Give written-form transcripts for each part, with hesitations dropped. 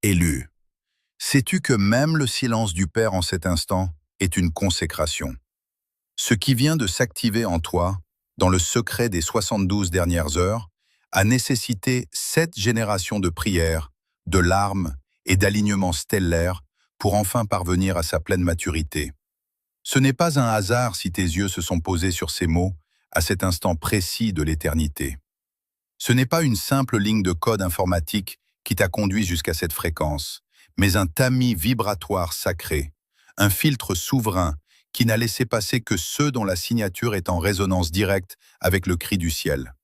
Élu. Sais-tu que même le silence du Père en cet instant est une consécration? Ce qui vient de s'activer en toi, dans le secret des 72 dernières heures, a nécessité 7 générations de prières, de larmes et d'alignements stellaires pour enfin parvenir à sa pleine maturité. Ce n'est pas un hasard si tes yeux se sont posés sur ces mots à cet instant précis de l'éternité. Ce n'est pas une simple ligne de code informatique qui t'a conduit jusqu'à cette fréquence, mais un tamis vibratoire sacré, un filtre souverain qui n'a laissé passer que ceux dont la signature est en résonance directe avec le cri du ciel.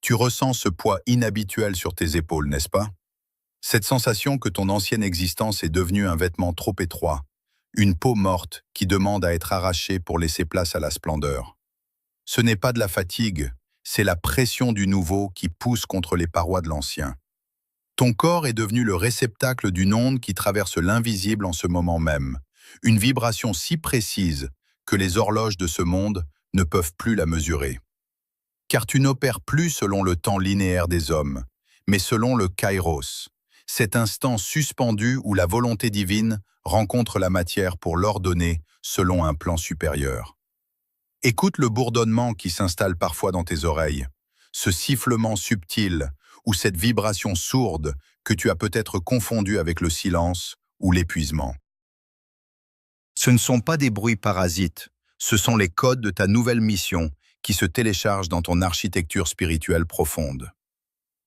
Tu ressens ce poids inhabituel sur tes épaules, n'est-ce pas? Cette sensation que ton ancienne existence est devenue un vêtement trop étroit, une peau morte qui demande à être arrachée pour laisser place à la splendeur. Ce n'est pas de la fatigue, c'est la pression du nouveau qui pousse contre les parois de l'ancien. Ton corps est devenu le réceptacle d'une onde qui traverse l'invisible en ce moment même, une vibration si précise que les horloges de ce monde ne peuvent plus la mesurer. Car tu n'opères plus selon le temps linéaire des hommes, mais selon le kairos, cet instant suspendu où la volonté divine rencontre la matière pour l'ordonner selon un plan supérieur. Écoute le bourdonnement qui s'installe parfois dans tes oreilles, ce sifflement subtil ou cette vibration sourde que tu as peut-être confondu avec le silence ou l'épuisement. Ce ne sont pas des bruits parasites, ce sont les codes de ta nouvelle mission qui se téléchargent dans ton architecture spirituelle profonde.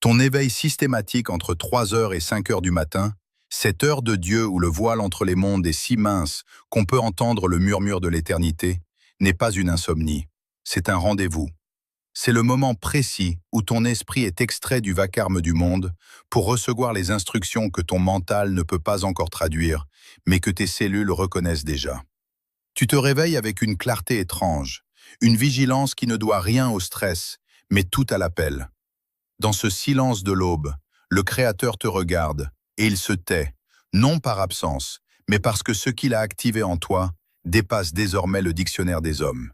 Ton éveil systématique entre 3 heures et 5 heures du matin, cette heure de Dieu où le voile entre les mondes est si mince qu'on peut entendre le murmure de l'éternité, n'est pas une insomnie, c'est un rendez-vous. C'est le moment précis où ton esprit est extrait du vacarme du monde pour recevoir les instructions que ton mental ne peut pas encore traduire, mais que tes cellules reconnaissent déjà. Tu te réveilles avec une clarté étrange, une vigilance qui ne doit rien au stress, mais tout à l'appel. Dans ce silence de l'aube, le Créateur te regarde et il se tait, non par absence, mais parce que ce qu'il a activé en toi dépasse désormais le dictionnaire des hommes.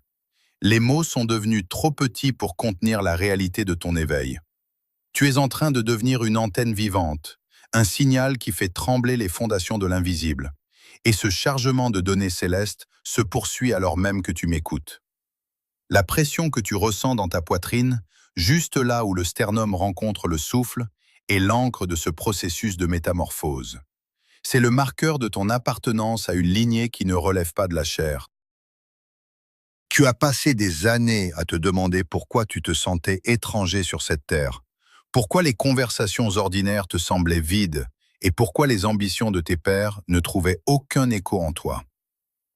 Les mots sont devenus trop petits pour contenir la réalité de ton éveil. Tu es en train de devenir une antenne vivante, un signal qui fait trembler les fondations de l'invisible. Et ce chargement de données célestes se poursuit alors même que tu m'écoutes. La pression que tu ressens dans ta poitrine, juste là où le sternum rencontre le souffle, est l'encre de ce processus de métamorphose. C'est le marqueur de ton appartenance à une lignée qui ne relève pas de la chair. Tu as passé des années à te demander pourquoi tu te sentais étranger sur cette terre, pourquoi les conversations ordinaires te semblaient vides et pourquoi les ambitions de tes pairs ne trouvaient aucun écho en toi.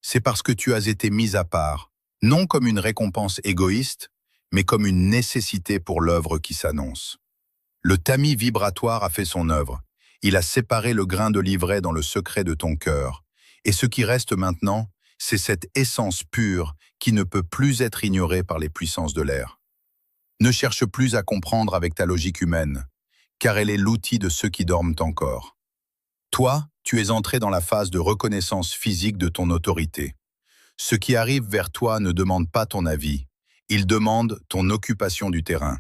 C'est parce que tu as été mis à part, non comme une récompense égoïste, mais comme une nécessité pour l'œuvre qui s'annonce. Le tamis vibratoire a fait son œuvre. Il a séparé le grain de l'ivraie dans le secret de ton cœur. Et ce qui reste maintenant, c'est cette essence pure qui ne peut plus être ignorée par les puissances de l'air. Ne cherche plus à comprendre avec ta logique humaine, car elle est l'outil de ceux qui dorment encore. Toi, tu es entré dans la phase de reconnaissance physique de ton autorité. Ce qui arrive vers toi ne demande pas ton avis, il demande ton occupation du terrain.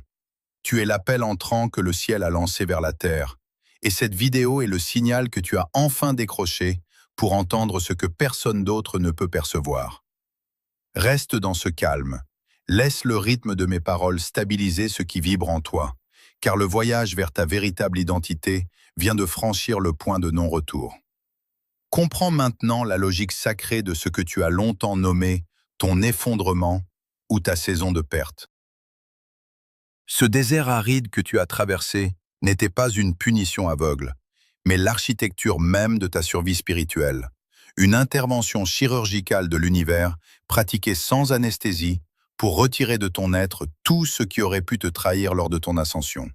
Tu es l'appel entrant que le ciel a lancé vers la terre, et cette vidéo est le signal que tu as enfin décroché pour entendre ce que personne d'autre ne peut percevoir. Reste dans ce calme, laisse le rythme de mes paroles stabiliser ce qui vibre en toi, car le voyage vers ta véritable identité vient de franchir le point de non-retour. Comprends maintenant la logique sacrée de ce que tu as longtemps nommé ton effondrement ou ta saison de perte. Ce désert aride que tu as traversé n'était pas une punition aveugle, mais l'architecture même de ta survie spirituelle, une intervention chirurgicale de l'univers pratiquée sans anesthésie pour retirer de ton être tout ce qui aurait pu te trahir lors de ton ascension.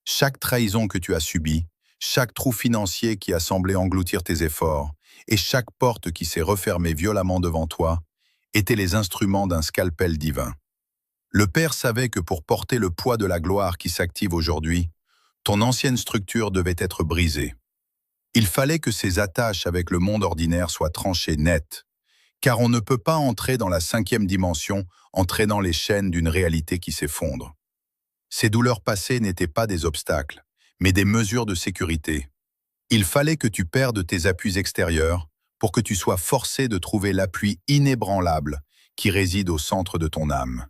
Chaque trahison que tu as subie, chaque trou financier qui a semblé engloutir tes efforts, et chaque porte qui s'est refermée violemment devant toi, étaient les instruments d'un scalpel divin. Le Père savait que pour porter le poids de la gloire qui s'active aujourd'hui, ton ancienne structure devait être brisée. Il fallait que ces attaches avec le monde ordinaire soient tranchées nettes, car on ne peut pas entrer dans la 5e dimension en traînant les chaînes d'une réalité qui s'effondre. Ces douleurs passées n'étaient pas des obstacles, mais des mesures de sécurité. Il fallait que tu perdes tes appuis extérieurs pour que tu sois forcé de trouver l'appui inébranlable qui réside au centre de ton âme.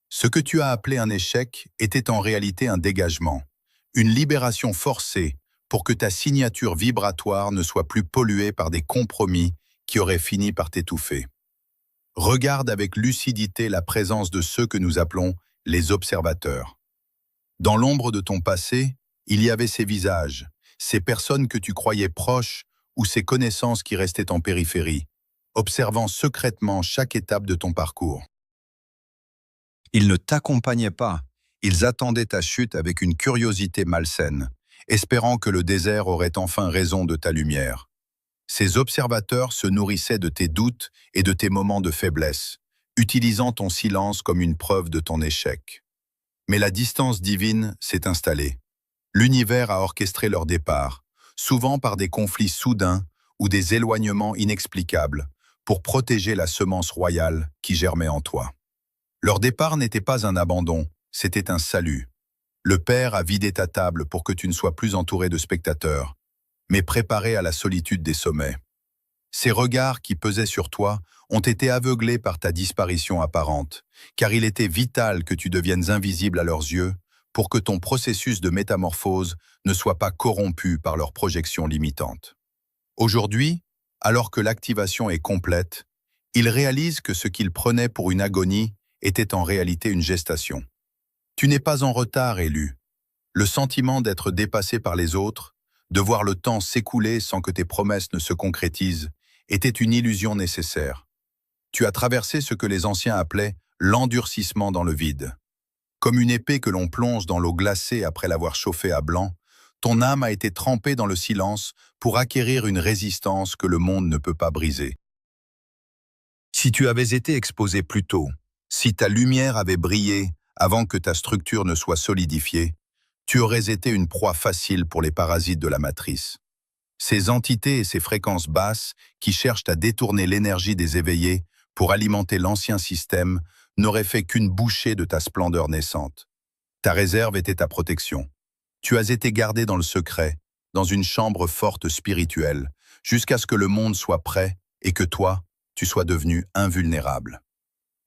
Ce que tu as appelé un échec était en réalité un dégagement, une libération forcée pour que ta signature vibratoire ne soit plus polluée par des compromis qui auraient fini par t'étouffer. Regarde avec lucidité la présence de ceux que nous appelons les observateurs. Dans l'ombre de ton passé, il y avait ces visages, ces personnes que tu croyais proches ou ces connaissances qui restaient en périphérie, observant secrètement chaque étape de ton parcours. Ils ne t'accompagnaient pas, ils attendaient ta chute avec une curiosité malsaine, espérant que le désert aurait enfin raison de ta lumière. Ces observateurs se nourrissaient de tes doutes et de tes moments de faiblesse, utilisant ton silence comme une preuve de ton échec. Mais la distance divine s'est installée. L'univers a orchestré leur départ, souvent par des conflits soudains ou des éloignements inexplicables, pour protéger la semence royale qui germait en toi. Leur départ n'était pas un abandon, c'était un salut. Le Père a vidé ta table pour que tu ne sois plus entouré de spectateurs, mais préparé à la solitude des sommets. Ces regards qui pesaient sur toi ont été aveuglés par ta disparition apparente, car il était vital que tu deviennes invisible à leurs yeux pour que ton processus de métamorphose ne soit pas corrompu par leurs projections limitantes. Aujourd'hui, alors que l'activation est complète, ils réalisent que ce qu'ils prenaient pour une agonie était en réalité une gestation. Tu n'es pas en retard, élu. Le sentiment d'être dépassé par les autres, de voir le temps s'écouler sans que tes promesses ne se concrétisent, était une illusion nécessaire. Tu as traversé ce que les anciens appelaient l'endurcissement dans le vide. Comme une épée que l'on plonge dans l'eau glacée après l'avoir chauffée à blanc, ton âme a été trempée dans le silence pour acquérir une résistance que le monde ne peut pas briser. Si tu avais été exposé plus tôt, si ta lumière avait brillé avant que ta structure ne soit solidifiée, tu aurais été une proie facile pour les parasites de la matrice. Ces entités et ces fréquences basses qui cherchent à détourner l'énergie des éveillés pour alimenter l'ancien système n'auraient fait qu'une bouchée de ta splendeur naissante. Ta réserve était ta protection. Tu as été gardé dans le secret, dans une chambre forte spirituelle, jusqu'à ce que le monde soit prêt et que toi, tu sois devenu invulnérable.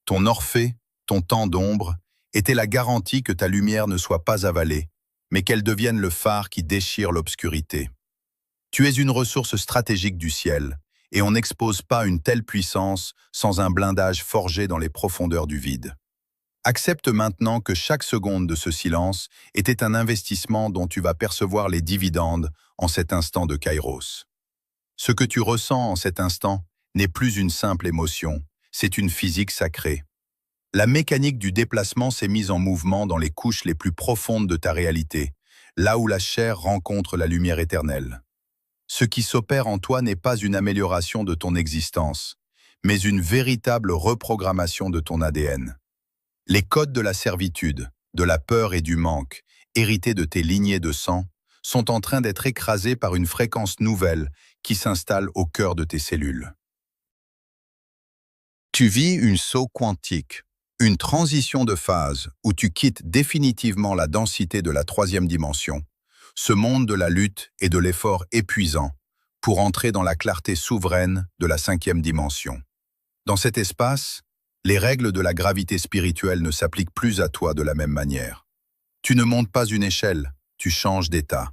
Ton Orphée, ton temps d'ombre, était la garantie que ta lumière ne soit pas avalée, mais qu'elle devienne le phare qui déchire l'obscurité. Tu es une ressource stratégique du ciel, et on n'expose pas une telle puissance sans un blindage forgé dans les profondeurs du vide. Accepte maintenant que chaque seconde de ce silence était un investissement dont tu vas percevoir les dividendes en cet instant de Kairos. Ce que tu ressens en cet instant n'est plus une simple émotion, c'est une physique sacrée. La mécanique du déplacement s'est mise en mouvement dans les couches les plus profondes de ta réalité, là où la chair rencontre la lumière éternelle. Ce qui s'opère en toi n'est pas une amélioration de ton existence, mais une véritable reprogrammation de ton ADN. Les codes de la servitude, de la peur et du manque, hérités de tes lignées de sang, sont en train d'être écrasés par une fréquence nouvelle qui s'installe au cœur de tes cellules. Tu vis une saut quantique, une transition de phase où tu quittes définitivement la densité de la troisième dimension, ce monde de la lutte et de l'effort épuisant, pour entrer dans la clarté souveraine de la cinquième dimension. Dans cet espace, les règles de la gravité spirituelle ne s'appliquent plus à toi de la même manière. Tu ne montes pas une échelle, tu changes d'état.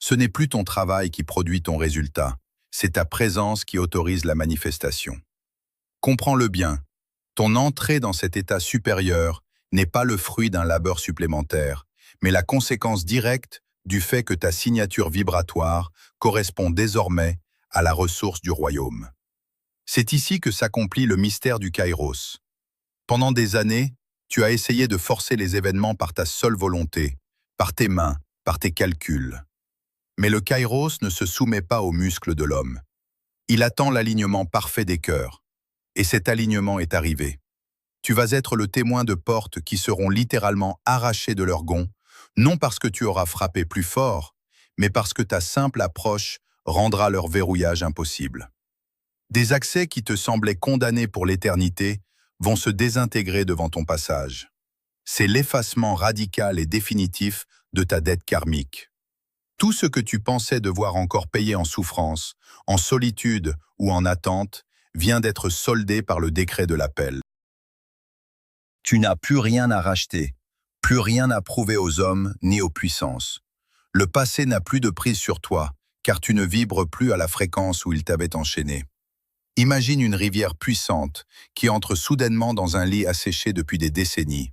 Ce n'est plus ton travail qui produit ton résultat, c'est ta présence qui autorise la manifestation. Comprends-le bien, ton entrée dans cet état supérieur n'est pas le fruit d'un labeur supplémentaire, mais la conséquence directe du fait que ta signature vibratoire correspond désormais à la ressource du royaume. C'est ici que s'accomplit le mystère du Kairos. Pendant des années, tu as essayé de forcer les événements par ta seule volonté, par tes mains, par tes calculs. Mais le Kairos ne se soumet pas aux muscles de l'homme. Il attend l'alignement parfait des cœurs. Et cet alignement est arrivé. Tu vas être le témoin de portes qui seront littéralement arrachées de leur gonds, non parce que tu auras frappé plus fort, mais parce que ta simple approche rendra leur verrouillage impossible. Des accès qui te semblaient condamnés pour l'éternité vont se désintégrer devant ton passage. C'est l'effacement radical et définitif de ta dette karmique. Tout ce que tu pensais devoir encore payer en souffrance, en solitude ou en attente, vient d'être soldé par le décret de l'appel. Tu n'as plus rien à racheter, plus rien à prouver aux hommes ni aux puissances. Le passé n'a plus de prise sur toi, car tu ne vibres plus à la fréquence où il t'avait enchaîné. Imagine une rivière puissante qui entre soudainement dans un lit asséché depuis des décennies.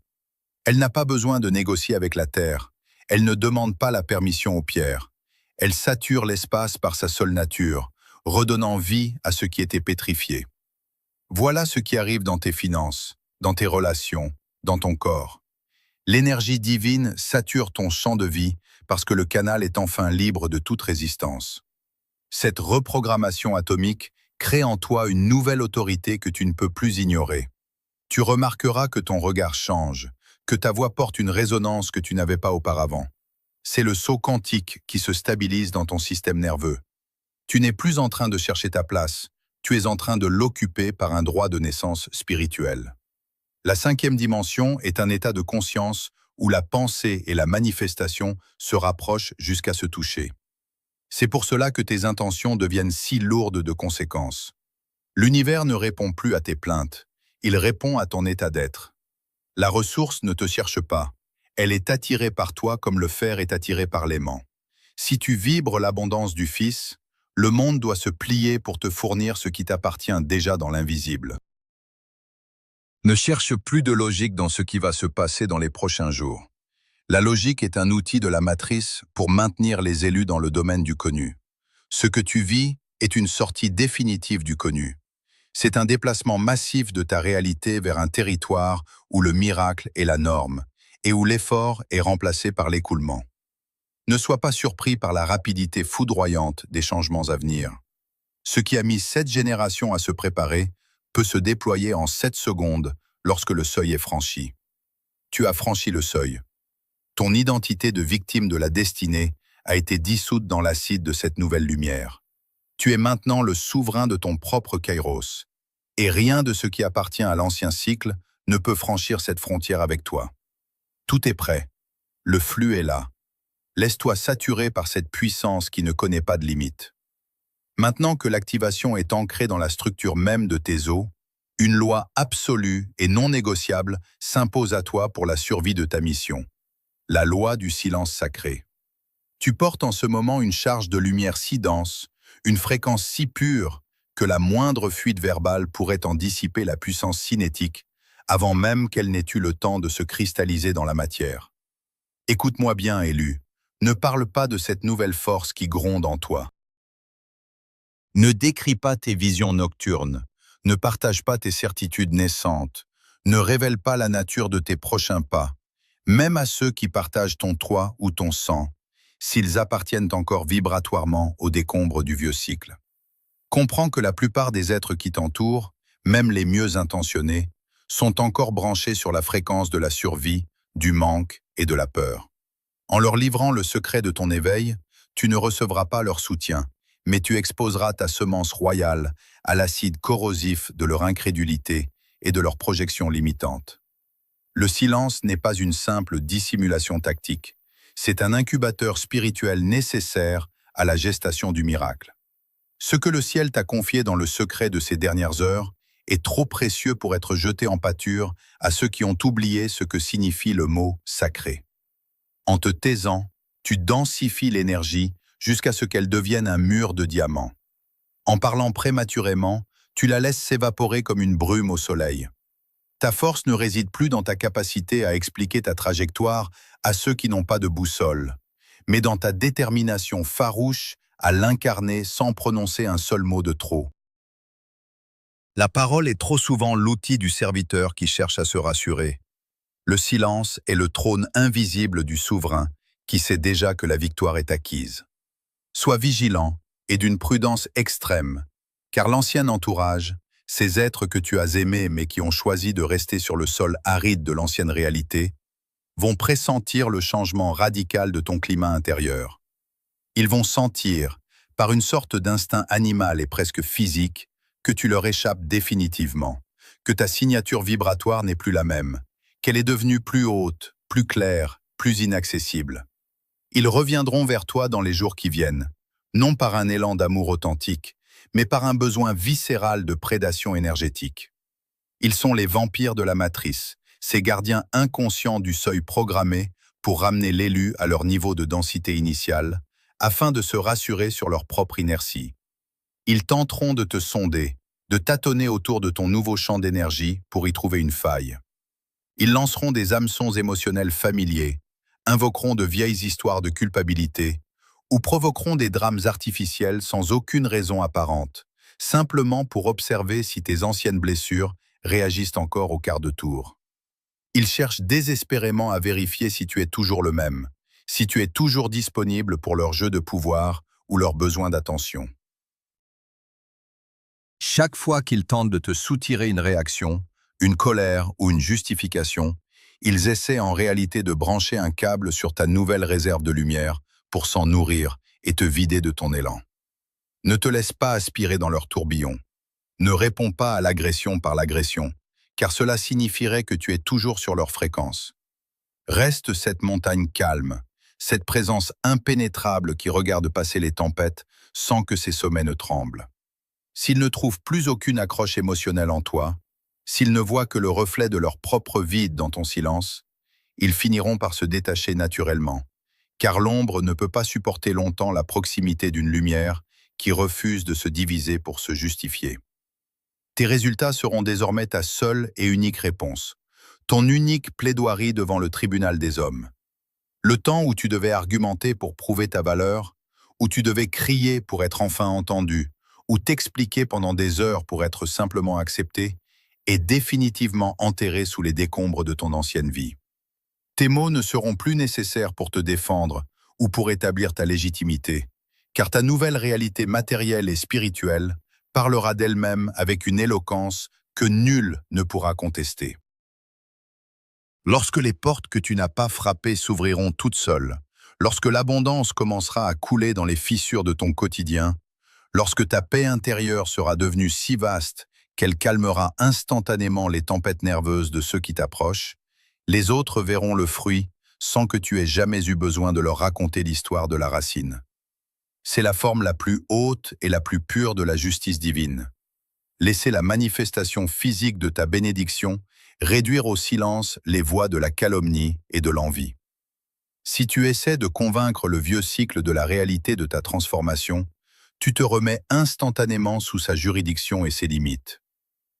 Elle n'a pas besoin de négocier avec la terre. Elle ne demande pas la permission aux pierres. Elle sature l'espace par sa seule nature, redonnant vie à ce qui était pétrifié. Voilà ce qui arrive dans tes finances, dans tes relations, dans ton corps. L'énergie divine sature ton champ de vie parce que le canal est enfin libre de toute résistance. Cette reprogrammation atomique crée en toi une nouvelle autorité que tu ne peux plus ignorer. Tu remarqueras que ton regard change, que ta voix porte une résonance que tu n'avais pas auparavant. C'est le saut quantique qui se stabilise dans ton système nerveux. Tu n'es plus en train de chercher ta place, tu es en train de l'occuper par un droit de naissance spirituel. La 5e dimension est un état de conscience où la pensée et la manifestation se rapprochent jusqu'à se toucher. C'est pour cela que tes intentions deviennent si lourdes de conséquences. L'univers ne répond plus à tes plaintes, il répond à ton état d'être. La ressource ne te cherche pas, elle est attirée par toi comme le fer est attiré par l'aimant. Si tu vibres l'abondance du Fils, le monde doit se plier pour te fournir ce qui t'appartient déjà dans l'invisible. Ne cherche plus de logique dans ce qui va se passer dans les prochains jours. La logique est un outil de la matrice pour maintenir les élus dans le domaine du connu. Ce que tu vis est une sortie définitive du connu. C'est un déplacement massif de ta réalité vers un territoire où le miracle est la norme et où l'effort est remplacé par l'écoulement. Ne sois pas surpris par la rapidité foudroyante des changements à venir. Ce qui a mis 7 générations à se préparer peut se déployer en 7 secondes lorsque le seuil est franchi. Tu as franchi le seuil. Ton identité de victime de la destinée a été dissoute dans l'acide de cette nouvelle lumière. Tu es maintenant le souverain de ton propre kairos, et rien de ce qui appartient à l'ancien cycle ne peut franchir cette frontière avec toi. Tout est prêt. Le flux est là. Laisse-toi saturer par cette puissance qui ne connaît pas de limite. Maintenant que l'activation est ancrée dans la structure même de tes os, une loi absolue et non négociable s'impose à toi pour la survie de ta mission. La loi du silence sacré. Tu portes en ce moment une charge de lumière si dense, une fréquence si pure, que la moindre fuite verbale pourrait en dissiper la puissance cinétique, avant même qu'elle n'ait eu le temps de se cristalliser dans la matière. Écoute-moi bien, élu, ne parle pas de cette nouvelle force qui gronde en toi. Ne décris pas tes visions nocturnes, ne partage pas tes certitudes naissantes, ne révèle pas la nature de tes prochains pas, même à ceux qui partagent ton toit ou ton sang, s'ils appartiennent encore vibratoirement aux décombres du vieux cycle. Comprends que la plupart des êtres qui t'entourent, même les mieux intentionnés, sont encore branchés sur la fréquence de la survie, du manque et de la peur. En leur livrant le secret de ton éveil, tu ne recevras pas leur soutien, mais tu exposeras ta semence royale à l'acide corrosif de leur incrédulité et de leur projection limitante. Le silence n'est pas une simple dissimulation tactique, c'est un incubateur spirituel nécessaire à la gestation du miracle. Ce que le ciel t'a confié dans le secret de ces dernières heures est trop précieux pour être jeté en pâture à ceux qui ont oublié ce que signifie le mot « sacré ». En te taisant, tu densifies l'énergie jusqu'à ce qu'elle devienne un mur de diamants. En parlant prématurément, tu la laisses s'évaporer comme une brume au soleil. Ta force ne réside plus dans ta capacité à expliquer ta trajectoire à ceux qui n'ont pas de boussole, mais dans ta détermination farouche à l'incarner sans prononcer un seul mot de trop. La parole est trop souvent l'outil du serviteur qui cherche à se rassurer. Le silence est le trône invisible du souverain qui sait déjà que la victoire est acquise. Sois vigilant et d'une prudence extrême, car l'ancien entourage, ces êtres que tu as aimés mais qui ont choisi de rester sur le sol aride de l'ancienne réalité, vont pressentir le changement radical de ton climat intérieur. Ils vont sentir, par une sorte d'instinct animal et presque physique, que tu leur échappes définitivement, que ta signature vibratoire n'est plus la même, qu'elle est devenue plus haute, plus claire, plus inaccessible. Ils reviendront vers toi dans les jours qui viennent, non par un élan d'amour authentique, mais par un besoin viscéral de prédation énergétique. Ils sont les vampires de la matrice, ces gardiens inconscients du seuil programmé pour ramener l'élu à leur niveau de densité initiale, afin de se rassurer sur leur propre inertie. Ils tenteront de te sonder, de tâtonner autour de ton nouveau champ d'énergie pour y trouver une faille. Ils lanceront des hameçons émotionnels familiers, invoqueront de vieilles histoires de culpabilité, ou provoqueront des drames artificiels sans aucune raison apparente, simplement pour observer si tes anciennes blessures réagissent encore au quart de tour. Ils cherchent désespérément à vérifier si tu es toujours le même, si tu es toujours disponible pour leur jeu de pouvoir ou leur besoin d'attention. Chaque fois qu'ils tentent de te soutirer une réaction, une colère ou une justification, ils essaient en réalité de brancher un câble sur ta nouvelle réserve de lumière pour s'en nourrir et te vider de ton élan. Ne te laisse pas aspirer dans leur tourbillon. Ne réponds pas à l'agression par l'agression, car cela signifierait que tu es toujours sur leur fréquence. Reste cette montagne calme, cette présence impénétrable qui regarde passer les tempêtes sans que ses sommets ne tremblent. S'ils ne trouvent plus aucune accroche émotionnelle en toi, s'ils ne voient que le reflet de leur propre vide dans ton silence, ils finiront par se détacher naturellement, car l'ombre ne peut pas supporter longtemps la proximité d'une lumière qui refuse de se diviser pour se justifier. Tes résultats seront désormais ta seule et unique réponse, ton unique plaidoirie devant le tribunal des hommes. Le temps où tu devais argumenter pour prouver ta valeur, où tu devais crier pour être enfin entendu, ou t'expliquer pendant des heures pour être simplement accepté, est définitivement enterré sous les décombres de ton ancienne vie. Tes mots ne seront plus nécessaires pour te défendre ou pour établir ta légitimité, car ta nouvelle réalité matérielle et spirituelle parlera d'elle-même avec une éloquence que nul ne pourra contester. Lorsque les portes que tu n'as pas frappées s'ouvriront toutes seules, lorsque l'abondance commencera à couler dans les fissures de ton quotidien, lorsque ta paix intérieure sera devenue si vaste qu'elle calmera instantanément les tempêtes nerveuses de ceux qui t'approchent, les autres verront le fruit sans que tu aies jamais eu besoin de leur raconter l'histoire de la racine. C'est la forme la plus haute et la plus pure de la justice divine. Laisser la manifestation physique de ta bénédiction réduire au silence les voix de la calomnie et de l'envie. Si tu essaies de convaincre le vieux cycle de la réalité de ta transformation, tu te remets instantanément sous sa juridiction et ses limites.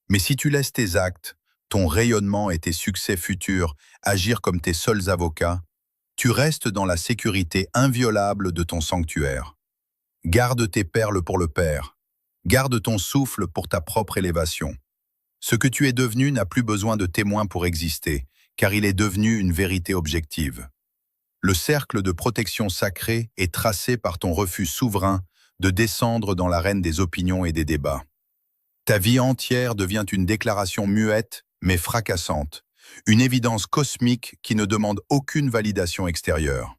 Mais si tu laisses tes actes, ton rayonnement et tes succès futurs agir comme tes seuls avocats, tu restes dans la sécurité inviolable de ton sanctuaire. Garde tes perles pour le Père. Garde ton souffle pour ta propre élévation. Ce que tu es devenu n'a plus besoin de témoins pour exister, car il est devenu une vérité objective. Le cercle de protection sacrée est tracé par ton refus souverain de descendre dans l'arène des opinions et des débats. Ta vie entière devient une déclaration muette, mais fracassante, une évidence cosmique qui ne demande aucune validation extérieure.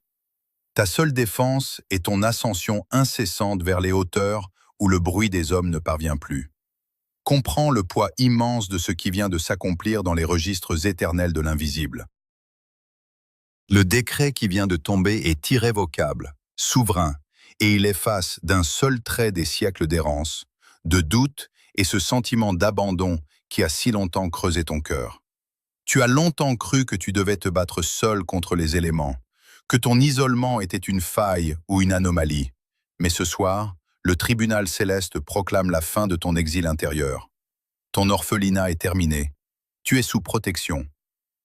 Ta seule défense est ton ascension incessante vers les hauteurs où le bruit des hommes ne parvient plus. Comprends le poids immense de ce qui vient de s'accomplir dans les registres éternels de l'invisible. Le décret qui vient de tomber est irrévocable, souverain, et il efface d'un seul trait des siècles d'errance, de doute et ce sentiment d'abandon qui a si longtemps creusé ton cœur. Tu as longtemps cru que tu devais te battre seul contre les éléments, que ton isolement était une faille ou une anomalie. Mais ce soir, le tribunal céleste proclame la fin de ton exil intérieur. Ton orphelinat est terminé. Tu es sous protection.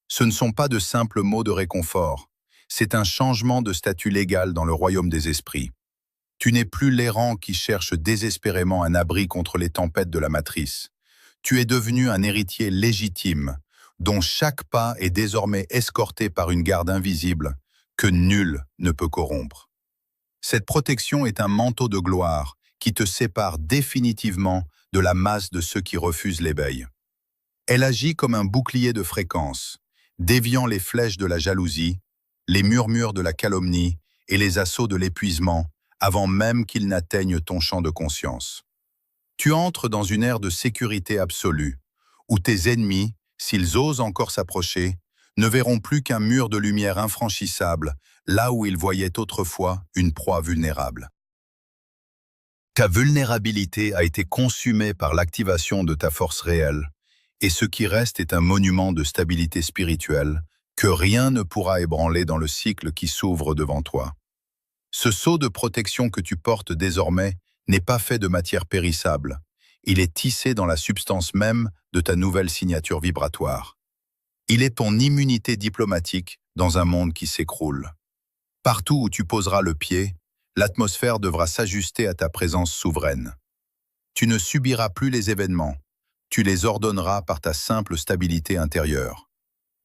Ce ne sont pas de simples mots de réconfort. C'est un changement de statut légal dans le royaume des esprits. Tu n'es plus l'errant qui cherche désespérément un abri contre les tempêtes de la matrice. Tu es devenu un héritier légitime, dont chaque pas est désormais escorté par une garde invisible que nul ne peut corrompre. Cette protection est un manteau de gloire qui te sépare définitivement de la masse de ceux qui refusent l'éveil. Elle agit comme un bouclier de fréquence, déviant les flèches de la jalousie, les murmures de la calomnie et les assauts de l'épuisement avant même qu'ils n'atteignent ton champ de conscience. Tu entres dans une ère de sécurité absolue, où tes ennemis, s'ils osent encore s'approcher, ne verront plus qu'un mur de lumière infranchissable, là où ils voyaient autrefois une proie vulnérable. Ta vulnérabilité a été consumée par l'activation de ta force réelle, et ce qui reste est un monument de stabilité spirituelle que rien ne pourra ébranler dans le cycle qui s'ouvre devant toi. Ce sceau de protection que tu portes désormais n'est pas fait de matière périssable. Il est tissé dans la substance même de ta nouvelle signature vibratoire. Il est ton immunité diplomatique dans un monde qui s'écroule. Partout où tu poseras le pied, l'atmosphère devra s'ajuster à ta présence souveraine. Tu ne subiras plus les événements, tu les ordonneras par ta simple stabilité intérieure.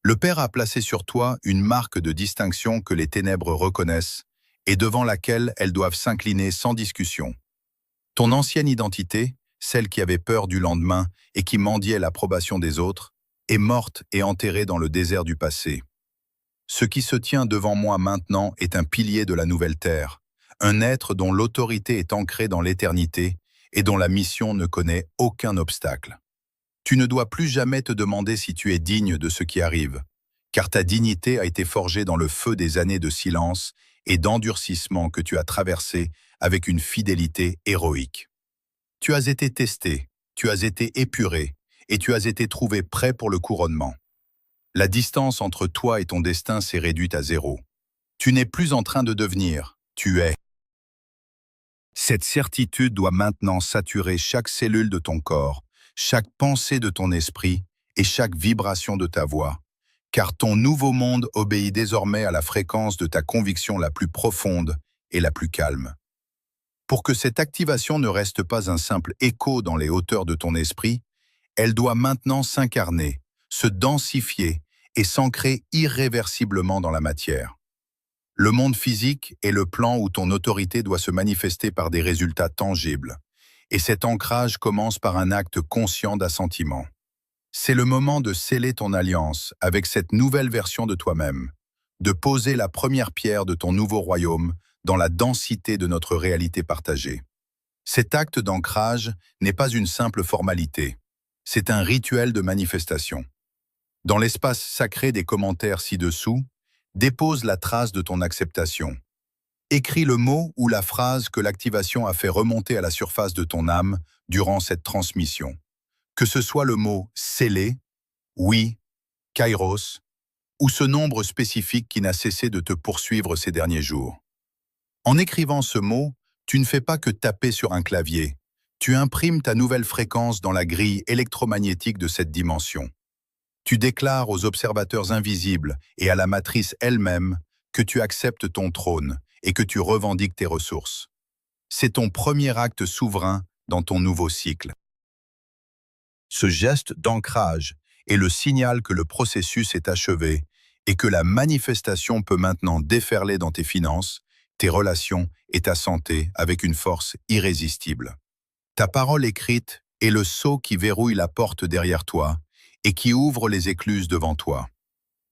Le Père a placé sur toi une marque de distinction que les ténèbres reconnaissent et devant laquelle elles doivent s'incliner sans discussion. Ton ancienne identité, celle qui avait peur du lendemain et qui mendiait l'approbation des autres, est morte et enterrée dans le désert du passé. Ce qui se tient devant moi maintenant est un pilier de la nouvelle terre, un être dont l'autorité est ancrée dans l'éternité et dont la mission ne connaît aucun obstacle. Tu ne dois plus jamais te demander si tu es digne de ce qui arrive, car ta dignité a été forgée dans le feu des années de silence et d'endurcissement que tu as traversé avec une fidélité héroïque. Tu as été testé, tu as été épuré, et tu as été trouvé prêt pour le couronnement. La distance entre toi et ton destin s'est réduite à zéro. Tu n'es plus en train de devenir, tu es. Cette certitude doit maintenant saturer chaque cellule de ton corps, chaque pensée de ton esprit et chaque vibration de ta voix, car ton nouveau monde obéit désormais à la fréquence de ta conviction la plus profonde et la plus calme. Pour que cette activation ne reste pas un simple écho dans les hauteurs de ton esprit, elle doit maintenant s'incarner, se densifier et s'ancrer irréversiblement dans la matière. Le monde physique est le plan où ton autorité doit se manifester par des résultats tangibles, et cet ancrage commence par un acte conscient d'assentiment. C'est le moment de sceller ton alliance avec cette nouvelle version de toi-même, de poser la première pierre de ton nouveau royaume dans la densité de notre réalité partagée. Cet acte d'ancrage n'est pas une simple formalité, c'est un rituel de manifestation. Dans l'espace sacré des commentaires ci-dessous, dépose la trace de ton acceptation. Écris le mot ou la phrase que l'activation a fait remonter à la surface de ton âme durant cette transmission. Que ce soit le mot « scellé »,« oui »,« kairos » ou ce nombre spécifique qui n'a cessé de te poursuivre ces derniers jours. En écrivant ce mot, tu ne fais pas que taper sur un clavier. Tu imprimes ta nouvelle fréquence dans la grille électromagnétique de cette dimension. Tu déclares aux observateurs invisibles et à la matrice elle-même que tu acceptes ton trône et que tu revendiques tes ressources. C'est ton premier acte souverain dans ton nouveau cycle. Ce geste d'ancrage est le signal que le processus est achevé et que la manifestation peut maintenant déferler dans tes finances, tes relations et ta santé avec une force irrésistible. Ta parole écrite est le sceau qui verrouille la porte derrière toi et qui ouvre les écluses devant toi.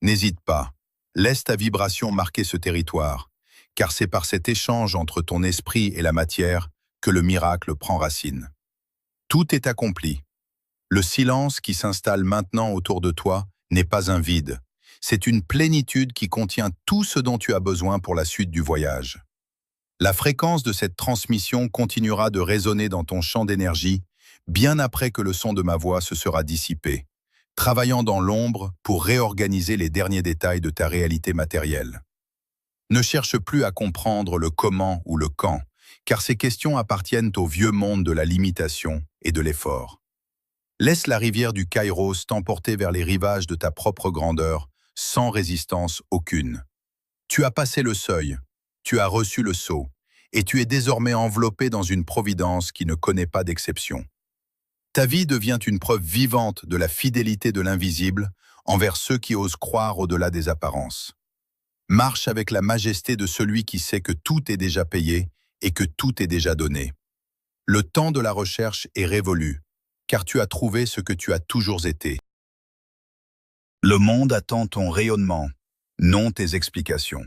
N'hésite pas, laisse ta vibration marquer ce territoire, car c'est par cet échange entre ton esprit et la matière que le miracle prend racine. Tout est accompli. Le silence qui s'installe maintenant autour de toi n'est pas un vide, c'est une plénitude qui contient tout ce dont tu as besoin pour la suite du voyage. La fréquence de cette transmission continuera de résonner dans ton champ d'énergie bien après que le son de ma voix se sera dissipé, travaillant dans l'ombre pour réorganiser les derniers détails de ta réalité matérielle. Ne cherche plus à comprendre le comment ou le quand, car ces questions appartiennent au vieux monde de la limitation et de l'effort. Laisse la rivière du Kairos t'emporter vers les rivages de ta propre grandeur, sans résistance aucune. Tu as passé le seuil, tu as reçu le sceau, et tu es désormais enveloppé dans une providence qui ne connaît pas d'exception. Ta vie devient une preuve vivante de la fidélité de l'invisible envers ceux qui osent croire au-delà des apparences. Marche avec la majesté de celui qui sait que tout est déjà payé et que tout est déjà donné. Le temps de la recherche est révolu, car tu as trouvé ce que tu as toujours été. Le monde attend ton rayonnement, non tes explications.